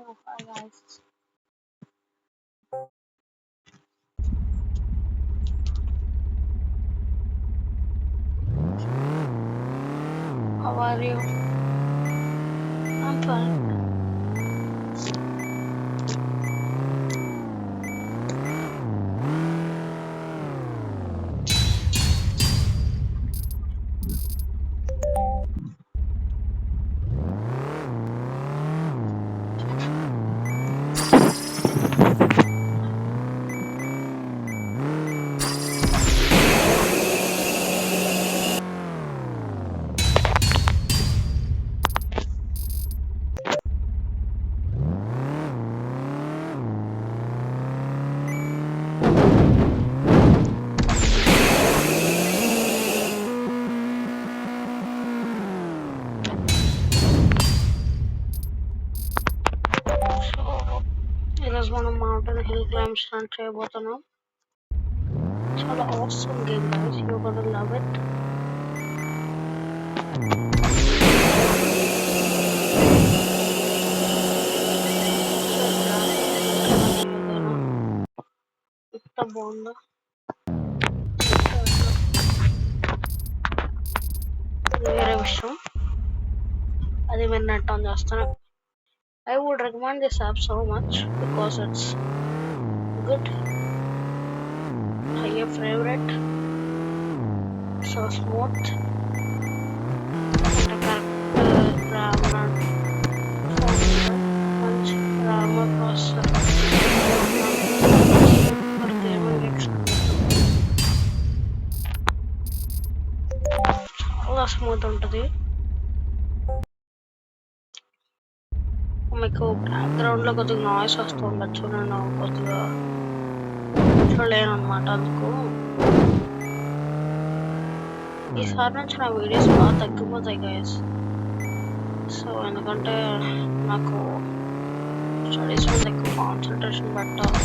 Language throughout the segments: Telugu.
Oh, hi guys. How are you? I'm fine. So, ఈరోజు మనం మౌంటైన్ హిల్ క్లైంబ్ స్టార్ట్ చేయబోతున్నాం. చాలా awesome game guys. You're gonna love it. ఎంత బాగుందో ఇది వేరే విషయం. అది మీరు నెట్ ఆన్ చేస్తాను. I would recommend this app so much because it's good, higher frame rate, so smooth, and a correct RAM and punch RAM processor for gaming experience. చాలా స్మూత్ ఉంటుంది. మీకు బ్యాక్గ్రౌండ్ లో కొద్దిగా నాయిస్ వస్తూ ఉండొచ్చు. నేను కొద్దిగా చూడలేను అనమాట. అందుకు ఈసారి నుంచి నా వీడియోస్ బాగా తగ్గిపోతాయి గైస్. సో ఎందుకంటే నాకు స్టడీస్ మీద ఎక్కువ కాన్సన్ట్రేషన్ పెట్టాలి.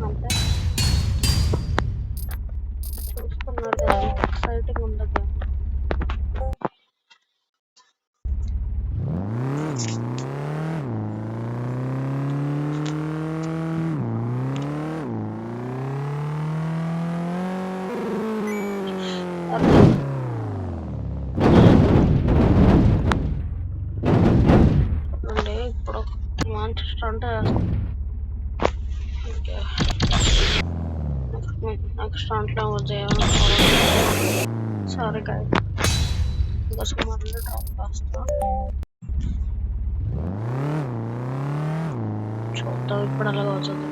అంటే చూస్తున్నారు కదా ఎంత ఎక్సైటింగ్ ఉంది గేమ్. అంటే ఇప్పుడు మంచి స్టంట్ నాకు స్టంట్లో చేయాలి. సారీ గైస్, ఇంకా సుమారు డ్రాప్ చేస్తా. చూద్దాం ఇప్పుడు అలాగ అవుతుంది.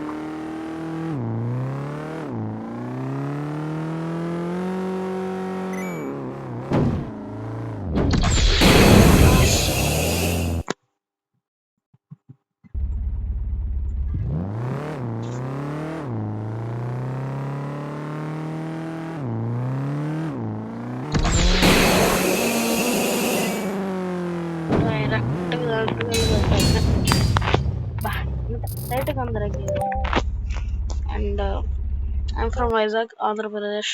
Exciting on the game. And I'm from Vizag, Andhra Pradesh.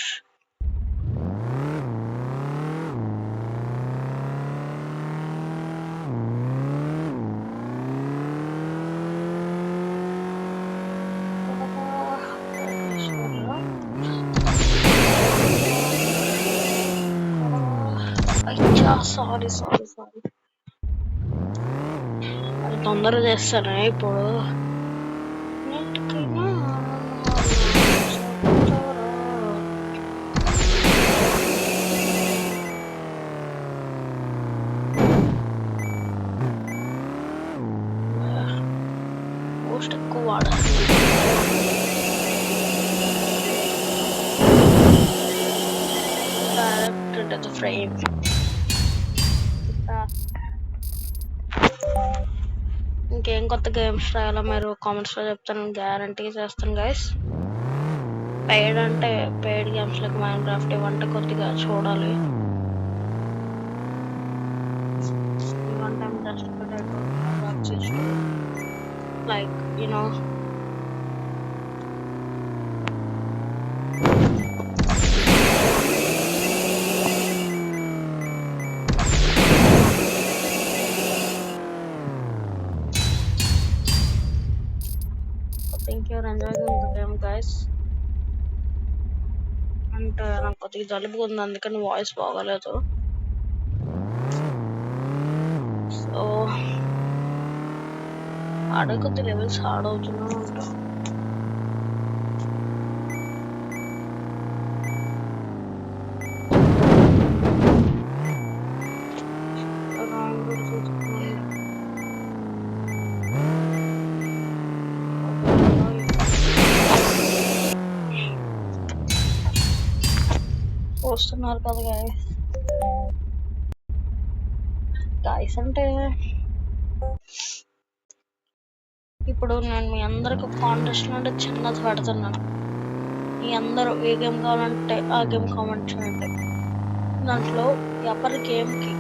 Sorry అది తొందరగా చేస్తాను ఇప్పుడు. పోస్ట్ ఎక్కువ వాడాలి. Direct into the frame. ఇంకేం కొత్త గేమ్స్ రాయాలో మీరు కామెంట్స్లో చెప్తాను. గ్యారంటీ చేస్తాను గైస్. పెయిడ్ అంటే పెయిడ్ గేమ్స్ లైక్ మైన్క్రాఫ్ట్ ఇవంటే కొద్దిగా చూడాలి. One time just like you know అంటే నాకు కొద్దిగా జలుబు ఉంది, అందుకని వాయిస్ బాగోలేదు. సో ఆడే కొద్ది లెవెల్స్ హార్డ్ అవుతూనే ఉంటాం. చూస్తున్నారు కదా గాయస్ అంటే ఇప్పుడు నేను మీ అందరికి కాంటెస్ట్ అంటే చిన్నది పెడుతున్నాను. మీ అందరూ ఏ గేమ్ కావాలంటే ఆ గేమ్ కామెంట్ చేయండి. దాంట్లో ఎవరి గేమ్కి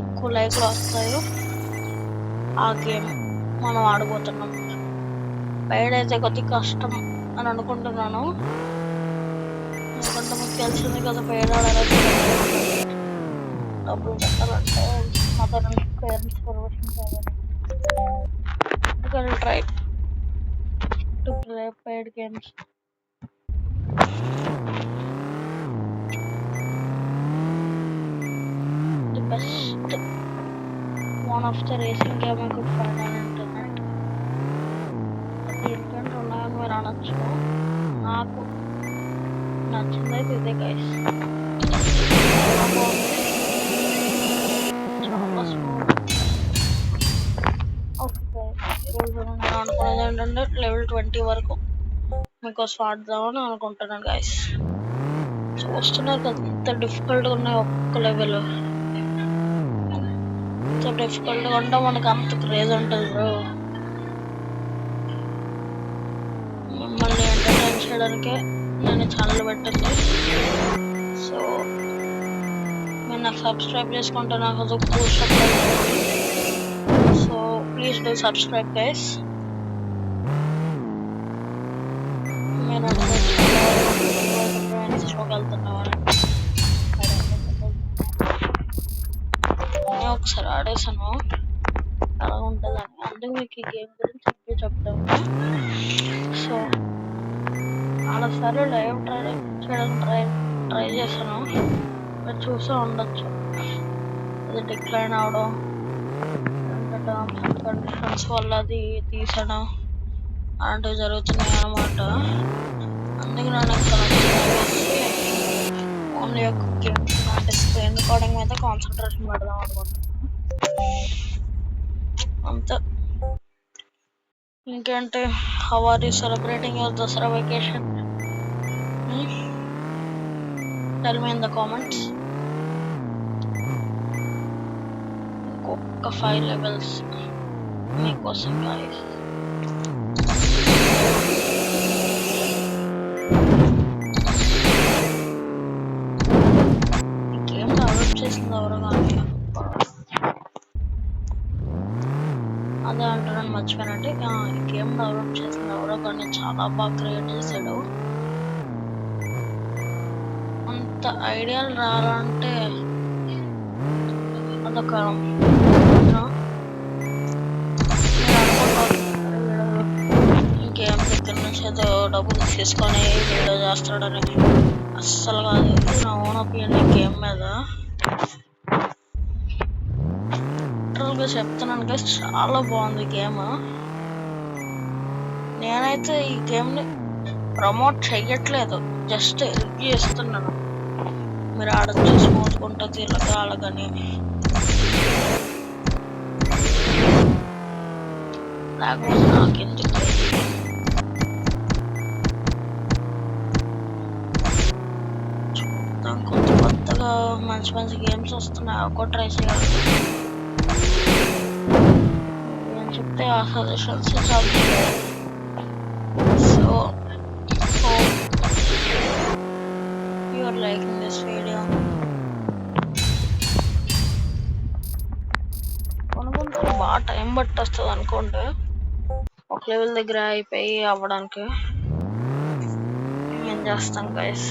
ఎక్కువ లైక్లు వస్తాయో ఆ గేమ్ మనం ఆడబోతున్నాం. బయటైతే కొద్దిగా కష్టం అని అనుకుంటున్నాను, ఎందుకంటే మీకు తెలిసింది కదా బయట ఆడాలంటే డబ్బులు కట్టాలంటే మదర్ అండ్ పేరెంట్స్ పర్మిషన్ కావాలి. Try to play paid games. The best one of the racing game I could find on internet. దీనికంటే ఉన్నాయని మీరు అనొచ్చు, నాకు నచ్చింది అయితే ఇదే గైస్. చాలా స్మూత్. ఓకే, ఈరోజు నేను అనుకునేది ఏంటంటే లెవెల్ 20 వరకు మీకోసం ఆడదామని అనుకుంటున్నాను గైస్. చూస్తున్నారు కదా ఎంత డిఫికల్ట్గా ఉన్నాయి. ఒక్క లెవెల్ ఎంత డిఫికల్ట్గా ఉంటే మనకు అంత క్రేజ్ ఉంటుంది బ్రో. మిమ్మల్ని ఎంటర్టైన్ చేయడానికే నేను ఛానల్ పెట్టింది. సో మీరు నాకు సబ్స్క్రైబ్ చేసుకుంటే నాకు అది Boost. So please do subscribe guys. నేను ఒకసారి ఆడేసాను ఎలా ఉంటుందని, అందుకు మీకు ఈ గేమ్ గురించి చెప్తాను. సో చాలాసార్లు లైవ్ చేయడానికి ట్రై చేశాను, మీరు చూసే ఉండొచ్చు. అది డిక్లైన్ అవడం, టర్మ్స్ అండ్ కండిషన్స్ వల్ల అది తీసడం అలాంటివి జరుగుతున్నాయి అన్నమాట. అందుకు నేను ఓన్లీ ఒక గేమ్స్ అంటే స్క్రీన్ రికార్డింగ్ మీద కాన్సన్ట్రేషన్ పెడదాం అనుకుంటున్నాను అంతే. ఇంకేంటి, how are you celebrating your Dussehra vacation? Tell me in the comments. ఇంకొక 5 లెవెల్స్ మీకోసం గాయస్. గేమ్ డెవలప్ చేసింది ఎవరో కానీ అదే అంటున్నాను మర్చిపోయినట్టు. ఈ గేమ్ డెవలప్ చేసింది ఎవరో కానీ చాలా బాగా క్రియేట్ చేశాడు. అంత ఐడియాలు రావాలంటే అదొక గేమ్ దగ్గర నుంచి ఏదో డబ్బులు తీసుకొని వీడియో చేస్తాడని అస్సలు కాదు. నా ఓన్ ఒపీనియన్ గేమ్ మీద చెప్తున్నాను కదా, చాలా బాగుంది గేమ్. నేనైతే ఈ గేమ్ని ప్రమోట్ చెయ్యట్లేదు, జస్ట్ రివ్యూ ఇస్తున్నాను. మీరు ఆడొచ్చు, స్మూత్ ఉంటుంది ఇలాగా అలాగని. లేకపోతే నాకెందుకు. చూద్దాం, కొత్తగా మంచి మంచి గేమ్స్ వస్తున్నాయి, ఒక్కో ట్రై చేయాలి అని చెప్తే ఆ సజెషన్స్ చదువుతాయి. So you are liking this video. అనుకుంటే బాగా టైం బట్టి వస్తుంది అనుకోండి, ఒక లెవెల్ దగ్గర అయిపోయి అవ్వడానికి. ఏం చేస్తాం గైస్.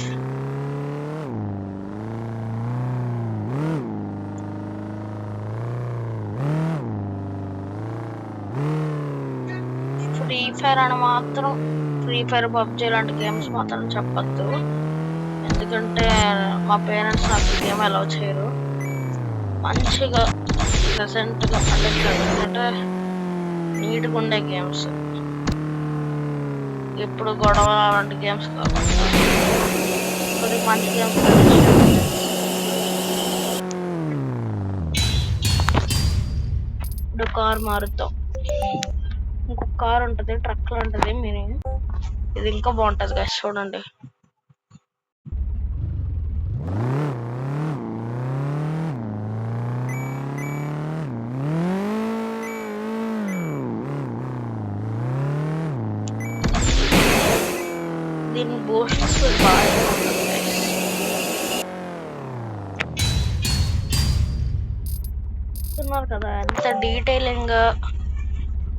ఫ్రీ ఫైర్ అని మాత్రం, ఫ్రీ ఫైర్ పబ్జీ లాంటి గేమ్స్ మాత్రం చెప్పద్దు. ఎందుకంటే మా పేరెంట్స్ నాకు గేమ్ అలౌ చేయరు. మంచిగా ప్లెజెంట్గా అంటే నీట్గా ఉండే గేమ్స్, ఎప్పుడు గొడవ అలాంటి గేమ్స్ కాకుండా కొద్దిగా మంచి గేమ్స్. ఇప్పుడు కార్ మారుతాం, ఇంకొక కార్ ఉంటుంది, ట్రక్ లాంటిది మినీ. ఇది ఇంకా బాగుంటుంది గైస్, చూడండి. దీని బూస్ట్స్ బాగా ఉంటుంది గైస్. చూస్తున్నారు కదా ఎంత డీటెయిలింగ్,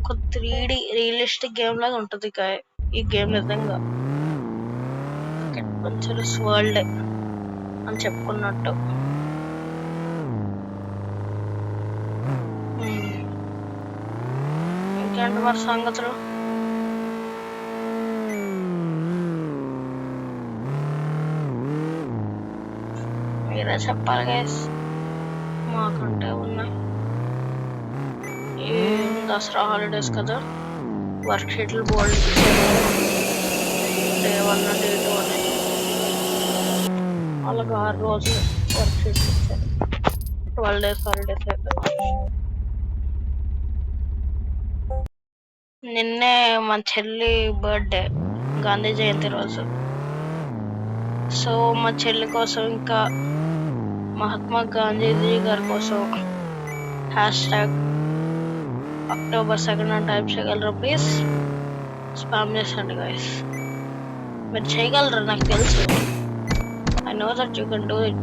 ఒక 3D రియలిస్టిక్ గేమ్ లాగా ఉంటుంది ఈ గేమ్. నిజంగా అడ్వెంచరస్ వరల్డ్ అని చెప్పుకున్నట్టు. ఇంకేంటి మరి సంగతులు? మీరే చెప్పాలి గైస్, మాకంటే ఉన్నాయి. ఈ దసరా హాలిడేస్ కదా, వర్క్ షీట్లు బోల్డ్ డే 1 డే 2 అని అలాగే 6 రోజులు వర్క్ షీట్లు ఇచ్చారు. 12 days హాలిడేస్ అయిపోయింది. నిన్నే మా చెల్లి బర్త్డే, గాంధీ జయంతి రోజు. సో మా చెల్లి కోసం, ఇంకా మహాత్మా గాంధీజీ గారి కోసం #October 2nd అని టైప్ చేయగలరు ప్లీజ్? Spam చేసండి guys. మీరు చేయగలరు నాకు తెలుసు. I know that you can do it.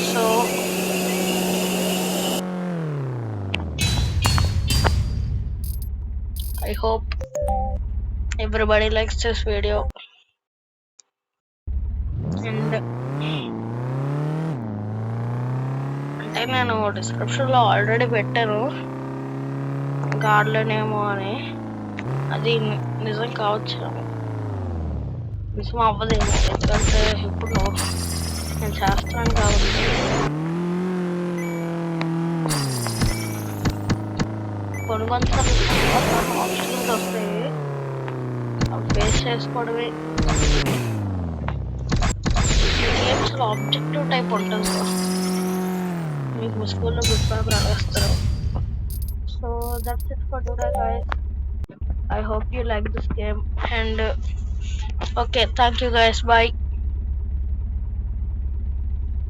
So I hope everybody likes this video. And అంటే నేను డిస్క్రిప్షన్లో ఆల్రెడీ పెట్టాను గార్లనేమో అని. అది నిజం కావచ్చు, నిజం అవ్వదేమో, ఎందుకంటే ఇప్పుడు నేను చేస్తాను కాబట్టి. కొన్ని ఆప్షన్స్ వస్తాయి, అవి ఫేస్ చేసుకోవడమే. గేమ్స్లో ఆబ్జెక్టివ్ టైప్ ఉంటుంది కదా, మీకు మీ స్కూల్లో గుడ్ పేపర్ అడగస్తారు. So that's it for today guys. I hope you like this game, and okay, thank you guys, bye.